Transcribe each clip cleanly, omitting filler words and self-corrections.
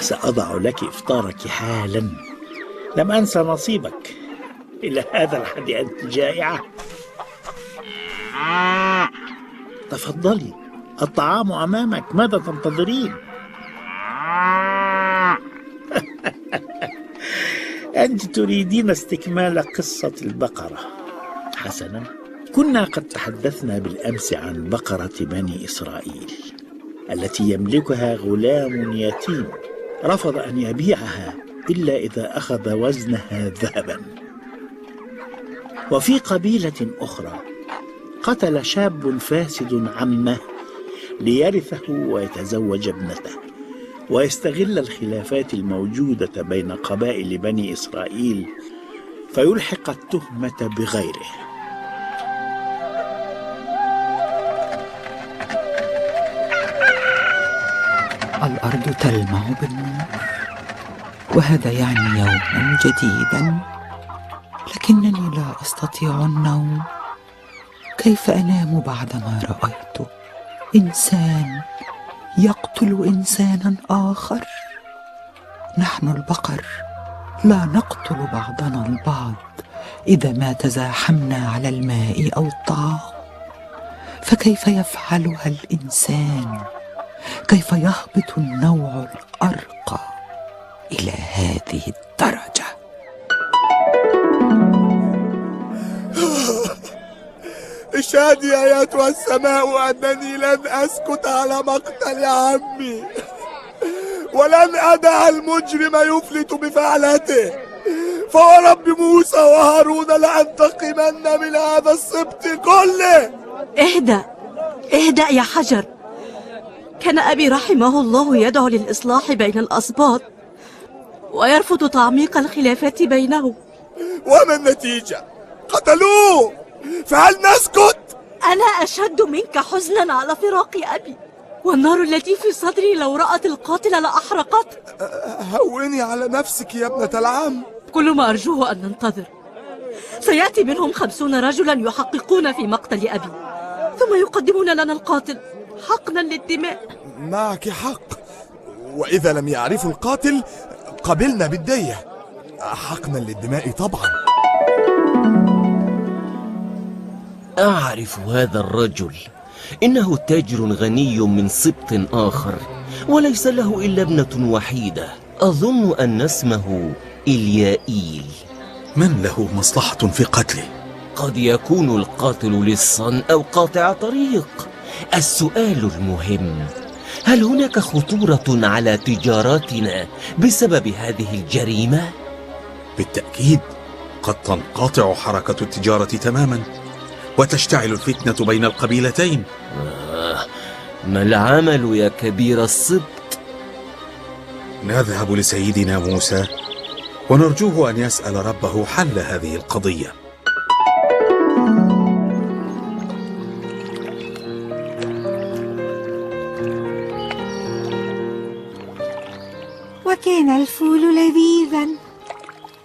سأضع لك إفطارك حالا. لم أنسى نصيبك. إلى هذا الحد أنت جائعة؟ تفضلي، الطعام أمامك، ماذا تنتظرين؟ أنت تريدين استكمال قصة البقرة. حسنا، كنا قد تحدثنا بالأمس عن بقرة بني إسرائيل التي يملكها غلام يتيم رفض أن يبيعها إلا إذا أخذ وزنها ذهبا. وفي قبيلة أخرى قتل شاب فاسد عمه ليرثه ويتزوج ابنته، ويستغل الخلافات الموجودة بين قبائل بني إسرائيل فيلحق التهمة بغيره. الأرض تلمع بالنور، وهذا يعني يوما جديدا، لكنني لا أستطيع النوم. كيف أنام بعدما رأيت إنسان يقتل إنسانا آخر؟ نحن البقر لا نقتل بعضنا البعض إذا ما تزاحمنا على الماء أو الطعام، فكيف يفعلها الإنسان؟ كيف يهبط النوع الأرقى إلى هذه الدرجة؟ اشهدي أيتها السماء أنني لن أسكت على مقتل عمي، ولن أدع المجرم يفلت بفعلته، فورب موسى وهارون لأنتقمن من هذا السبط كله. اهدأ يا حجر. كان أبي رحمه الله يدعو للإصلاح بين الأسباط ويرفض تعميق الخلافات بينهم. وما النتيجة؟ قتلوه، فهل نسكت؟ أنا أشد منك حزنا على فراق أبي، والنار التي في صدري لو رأت القاتل لأحرقته. هوني على نفسك يا ابنة العم. كل ما أرجوه أن ننتظر. سيأتي منهم 50 رجلا يحققون في مقتل أبي، ثم يقدمون لنا القاتل حقنا للدماء. معك حق، وإذا لم يعرفوا القاتل قبلنا بالدية، حقنا للدماء طبعا. أعرف هذا الرجل، إنه تاجر غني من سبط آخر، وليس له إلا ابنة وحيدة، أظن أن اسمه إليائيل. من له مصلحة في قتله؟ قد يكون القاتل لصا أو قاطع طريق. السؤال المهم، هل هناك خطورة على تجاراتنا بسبب هذه الجريمة؟ بالتأكيد، قد تنقطع حركة التجارة تماما وتشتعل الفتنة بين القبيلتين. ما العمل يا كبير السبط؟ نذهب لسيدنا موسى ونرجوه أن يسأل ربه حل هذه القضية. وكان الفول لذيذا.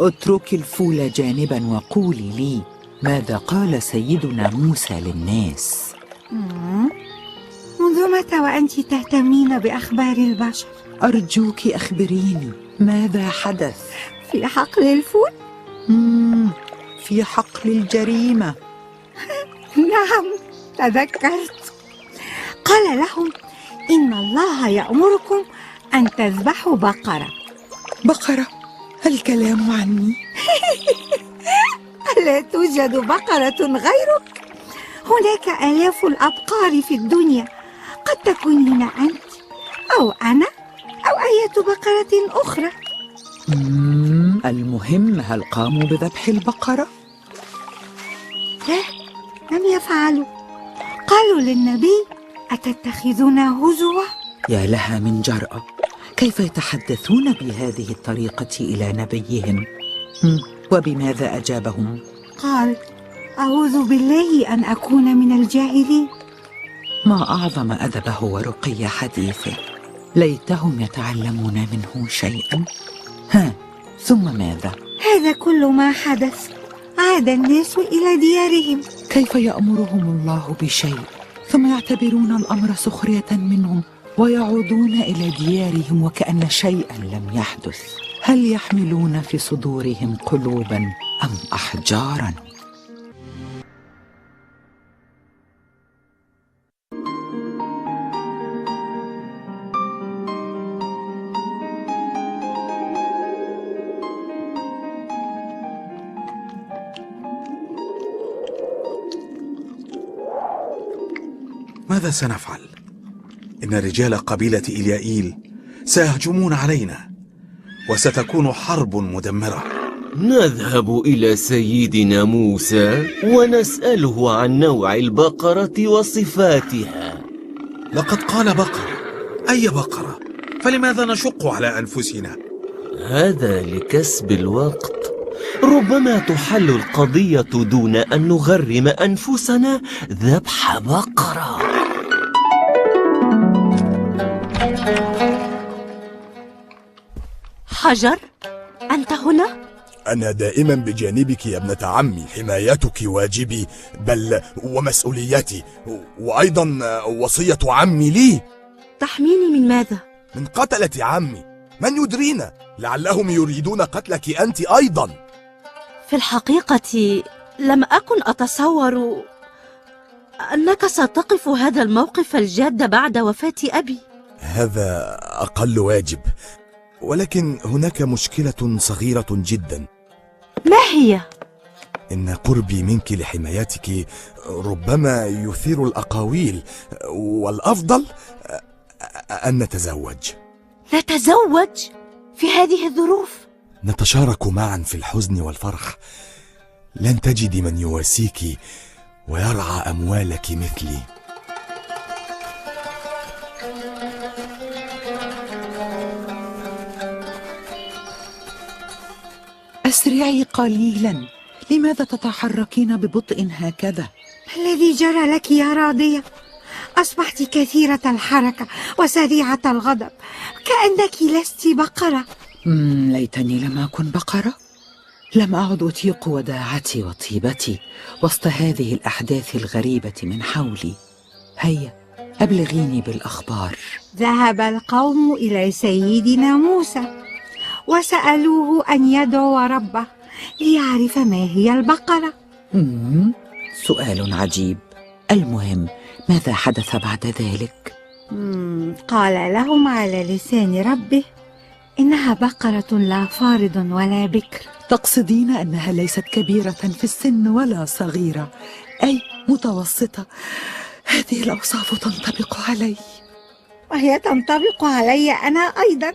اتركي الفول جانبا وقولي لي، ماذا قال سيدنا موسى للناس؟ منذ متى وأنت تهتمين بأخبار البشر؟ أرجوك أخبريني، ماذا حدث؟ في حقل الفول؟ في حقل الجريمة. نعم، تذكرت. قال لهم إن الله يأمركم أن تذبحوا بقرة. بقرة؟ الكلام عني؟ ألا توجد بقرة غيرك؟ هناك آلاف الأبقار في الدنيا، قد تكونين أنت أو أنا أو أي بقرة أخرى. المهم، هل قاموا بذبح البقرة؟ لا، لم يفعلوا. قالوا للنبي: أتتخذنا هزوا؟ يا لها من جرأة، كيف يتحدثون بهذه الطريقة إلى نبيهم؟ وبماذا أجابهم؟ قال: أعوذ بالله أن أكون من الجاهلين. ما أعظم أدبه ورقي حديثه، ليتهم يتعلمون منه شيئا. ثم ماذا؟ هذا كل ما حدث. عاد الناس إلى ديارهم. كيف يأمرهم الله بشيء ثم يعتبرون الأمر سخرية منهم ويعودون إلى ديارهم وكأن شيئا لم يحدث. هل يحملون في صدورهم قلوبا أم أحجارا؟ ماذا سنفعل؟ إن رجال قبيلة إليائيل سيهجمون علينا، وستكون حرب مدمرة. نذهب إلى سيدنا موسى ونسأله عن نوع البقرة وصفاتها. لقد قال بقرة. أي بقرة؟ فلماذا نشق على أنفسنا؟ هذا لكسب الوقت. ربما تحل القضية دون أن نغرم أنفسنا ذبح بقرة. حجر، أنت هنا؟ أنا دائما بجانبك يا ابنة عمي، حمايتك واجبي بل ومسؤوليتي، وأيضا وصية عمي لي. تحميني من ماذا؟ من قتلة عمي، من يدرينا، لعلهم يريدون قتلك أنت أيضا. في الحقيقة لم أكن أتصور أنك ستقف هذا الموقف الجاد بعد وفاة أبي. هذا أقل واجب، ولكن هناك مشكلة صغيرة جدا. ما هي؟ إن قربي منك لحمايتك ربما يثير الأقاويل، والأفضل أن نتزوج. نتزوج؟ في هذه الظروف؟ نتشارك معا في الحزن والفرح. لن تجدي من يواسيك ويرعى أموالك مثلي. أسرعي قليلا، لماذا تتحركين ببطء هكذا؟ ما الذي جرى لك يا راضية؟ أصبحت كثيرة الحركة وسريعة الغضب، كأنك لست بقرة. ليتني لم أكن بقرة. لم أعد أطيق وداعتي وطيبتي وسط هذه الأحداث الغريبة من حولي. هيا أبلغيني بالأخبار. ذهب القوم إلى سيدنا موسى وسألوه أن يدعو ربه ليعرف ما هي البقرة. سؤال عجيب. المهم، ماذا حدث بعد ذلك؟ قال لهم على لسان ربه إنها بقرة لا فارض ولا بكر. تقصدين أنها ليست كبيرة في السن ولا صغيرة، أي متوسطة؟ هذه الأوصاف تنطبق علي. وهي تنطبق علي أنا أيضا،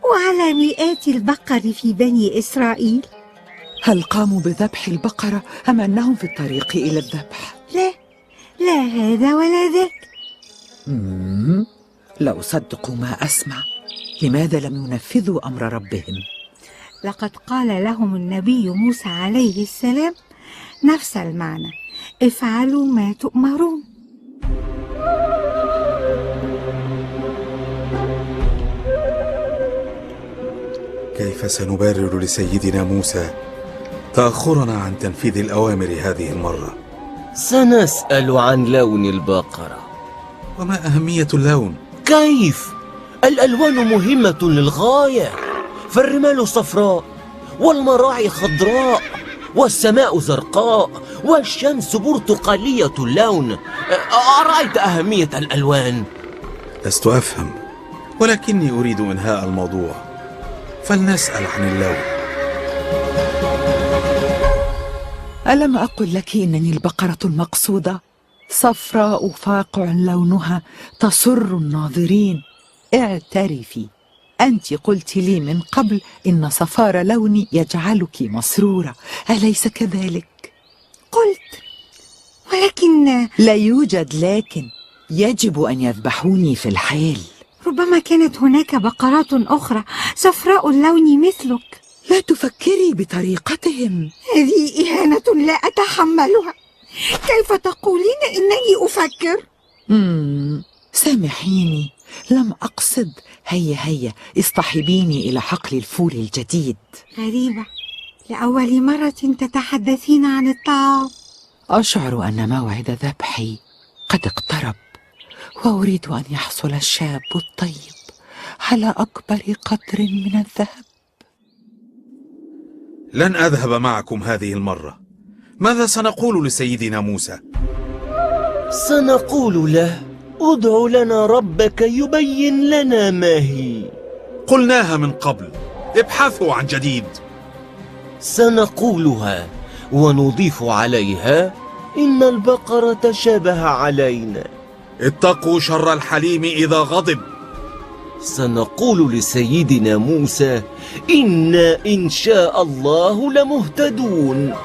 وعلى مئات البقر في بني إسرائيل. هل قاموا بذبح البقرة أم أنهم في الطريق إلى الذبح؟ لا هذا ولا ذاك. لا أصدق ما أسمع. لماذا لم ينفذوا أمر ربهم؟ لقد قال لهم النبي موسى عليه السلام نفس المعنى: افعلوا ما تؤمرون. كيف سنبرر لسيدنا موسى تأخرنا عن تنفيذ الأوامر هذه المرة؟ سنسأل عن لون البقرة. وما أهمية اللون؟ كيف؟ الألوان مهمة للغاية، فالرمال صفراء والمراعي خضراء والسماء زرقاء والشمس برتقالية اللون. أرأيت أهمية الألوان؟ لست أفهم، ولكني أريد إنهاء الموضوع، فلنسأل عن اللون. ألم أقل لك إنني البقرة المقصودة؟ صفراء فاقع لونها تسر الناظرين. اعترفي، أنت قلت لي من قبل إن صفار لوني يجعلك مسرورة، أليس كذلك؟ قلت، ولكن لا يوجد لكن. يجب أن يذبحوني في الحال. ربما كانت هناك بقرات أخرى صفراء اللون مثلك. لا تفكري بطريقتهم. هذه إهانة لا أتحملها. كيف تقولين إنني أفكر؟ سامحيني، لم أقصد. هيا اصطحبيني إلى حقل الفول الجديد. غريبة، لأول مرة تتحدثين عن الطعام. أشعر أن موعد ذبحي قد اقترب، وأريد أن يحصل الشاب الطيب على أكبر قدر من الذهب. لن أذهب معكم هذه المرة. ماذا سنقول لسيدنا موسى؟ سنقول له: ادع لنا ربك يبين لنا ما هي. قلناها من قبل، ابحثوا عن جديد. سنقولها ونضيف عليها: إن البقرة شبه علينا. اتقوا شر الحليم إذا غضب. سنقول لسيدنا موسى: إنا إن شاء الله لمهتدون.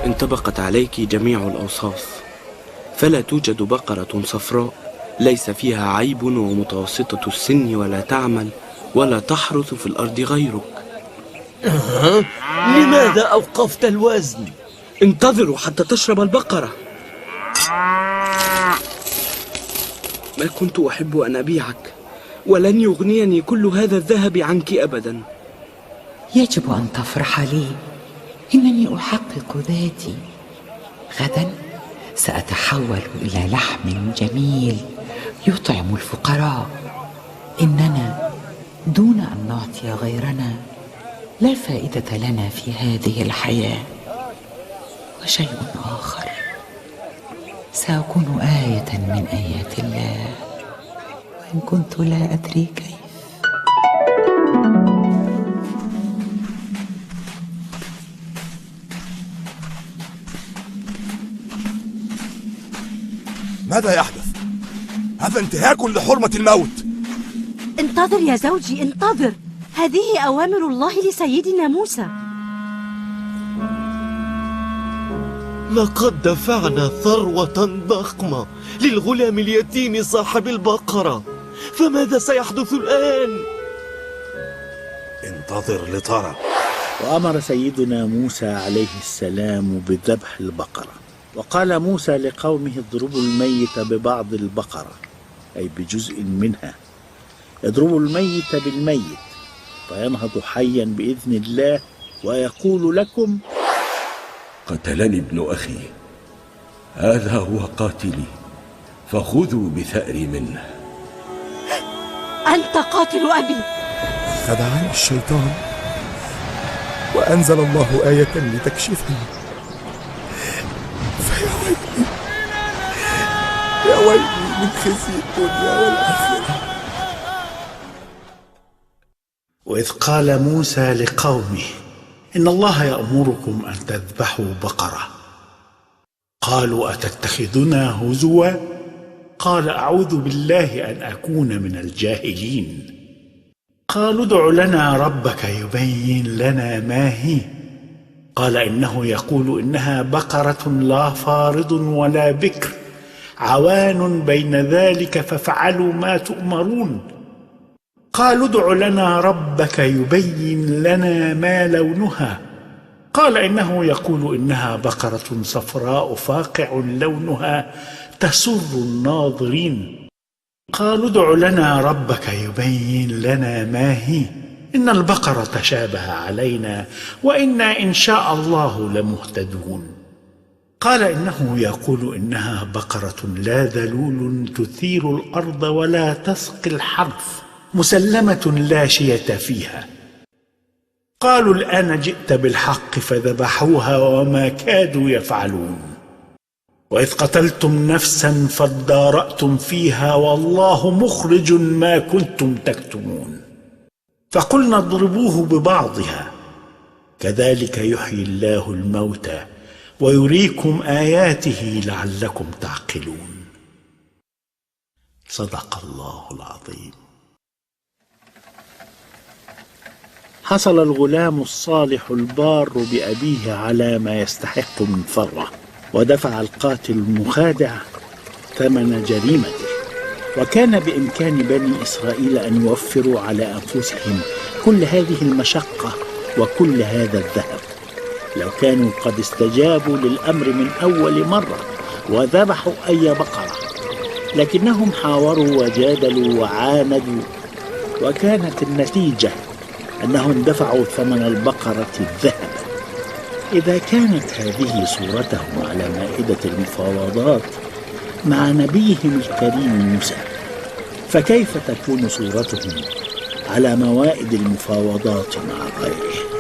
انطبقت عليك جميع الأوصاف، فلا توجد بقرة صفراء ليس فيها عيب ومتوسطة السن ولا تعمل ولا تحرث في الأرض غيرك. لماذا أوقفت الوزن؟ انتظروا حتى تشرب البقرة. ما كنت أحب أن أبيعك، ولن يغنيني كل هذا الذهب عنك أبدا. يجب أن تفرح لي، إنني أحقق ذاتي. غدا سأتحول إلى لحم جميل يطعم الفقراء. إننا دون أن نعطي غيرنا لا فائدة لنا في هذه الحياة. وشيء آخر، سأكون آية من آيات الله، وإن كنت لا أدري كيف. ماذا يحدث؟ هذا انتهاك لحرمة الموت. انتظر يا زوجي، انتظر. هذه أوامر الله لسيدنا موسى. لقد دفعنا ثروة ضخمة للغلام اليتيم صاحب البقرة، فماذا سيحدث الآن؟ انتظر لترى. وأمر سيدنا موسى عليه السلام بذبح البقرة. وقال موسى لقومه: اضربوا الميت ببعض البقرة، أي بجزء منها. اضربوا الميت بالميت فينهض حيا بإذن الله، ويقول لكم: قتلني ابن أخي، هذا هو قاتلي، فخذوا بثأري منه. أنت قاتل أبي. خدعني الشيطان وأنزل الله آية لتكشفني، فيا ويلي يا ويلي من خزي الدنيا والآخرة. وإذ قال موسى لقومه: إن الله يأمركم أن تذبحوا بقرة. قالوا: أتتخذنا هزوا؟ قال: أعوذ بالله أن أكون من الجاهلين. قالوا: ادع لنا ربك يبين لنا ما هي. قال: إنه يقول إنها بقرة لا فارض ولا بكر، عوان بين ذلك، فافعلوا ما تؤمرون. قالوا: ادع لنا ربك يبين لنا ما لونها. قال: إنه يقول إنها بقرة صفراء فاقع لونها تسر الناظرين. قالوا: ادع لنا ربك يبين لنا ما هي. إن البقرة شابه علينا، وإنا إن شاء الله لمهتدون. قال: إنه يقول إنها بقرة لا ذلول تثير الأرض ولا تسقي الحرث، مسلمة لا شية فيها. قالوا: الآن جئت بالحق، فذبحوها وما كادوا يفعلون. وإذ قتلتم نفسا فادارأتم فيها، والله مخرج ما كنتم تكتمون. فقلنا اضربوه ببعضها، كذلك يحيي الله الموتى ويريكم آياته لعلكم تعقلون. صدق الله العظيم. حصل الغلام الصالح البار بأبيه على ما يستحق من ثروة، ودفع القاتل المخادع ثمن جريمته. وكان بإمكان بني إسرائيل أن يوفروا على أنفسهم كل هذه المشقة وكل هذا الذهب، لو كانوا قد استجابوا للأمر من أول مرة وذبحوا أي بقرة، لكنهم حاوروا وجادلوا وعاندوا، وكانت النتيجة أنهم دفعوا ثمن البقرة الذهب. إذا كانت هذه صورتهم على مائدة المفاوضات مع نبيهم الكريم موسى، فكيف تكون صورتهم على موائد المفاوضات مع غيره؟